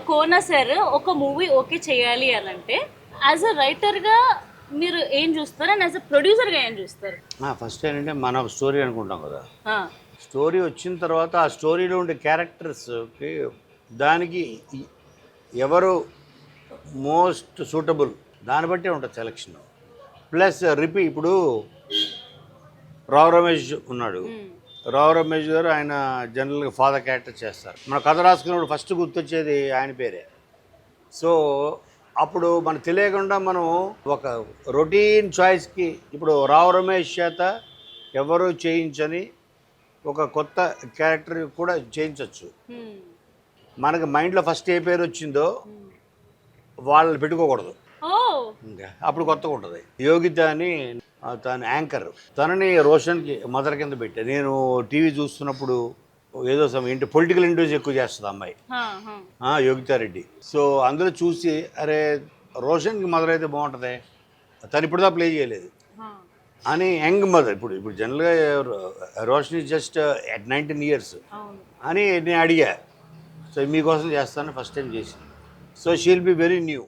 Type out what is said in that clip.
కోన sir ఒక movie okay చేయాలి అని అంటే యాజ్ అ రైటర్గా మీరు ఏం చూస్తారు అండ్ యాజ్ అ ప్రొడ్యూసర్గా ఏం చూస్తారు? ఫస్ట్ ఏంటంటే మన స్టోరీ అనుకుంటాం కదా, ఆ, స్టోరీ వచ్చిన తర్వాత ఆ స్టోరీలో ఉండే క్యారెక్టర్స్కి దానికి ఎవరు మోస్ట్ సూటబుల్ దాన్ని బట్టే ఉంటుంది సెలక్షన్. ప్లస్ ఇప్పుడు రావు రమేష్ ఉన్నాడు. రావు రమేష్ గారు ఆయన జనరల్గా ఫాదర్ క్యారెక్టర్ చేస్తారు. మన కథ రాసుకున్నప్పుడు ఫస్ట్ గుర్తొచ్చేది ఆయన పేరే. సో అప్పుడు మనకు తెలియకుండా మనం ఒక రొటీన్ చాయిస్కి ఇప్పుడు రావు రమేష్ చేత ఎవరు చేయించని ఒక కొత్త క్యారెక్టర్ కూడా చేయించవచ్చు. మనకి మైండ్లో ఫస్ట్ ఏ పేరు వచ్చిందో వాళ్ళని పెట్టుకోకూడదు, ఓ ఇంకా అప్పుడు కొత్తగా ఉంటుంది. యోగిత అని తను యాంకర్, తనని రోషన్కి మదర్ కింద పెట్టా. నేను టీవీ చూస్తున్నప్పుడు ఏదో ఏంటి పొలిటికల్ ఇంటర్వ్యూస్ ఎక్కువ చేస్తుంది అమ్మాయి, యోగితారెడ్డి. సో అందులో చూసి అరే రోషన్కి మదర్ అయితే బాగుంటుంది, తను ఇప్పుడు దా ప్లే చేయలేదు అని యంగ్ మదర్. ఇప్పుడు జనరల్గా Roshan is just at 19 years అని నేను అడిగా. సో మీకోసం చేస్తాను ఫస్ట్ టైం చేసి. So she'll be very new.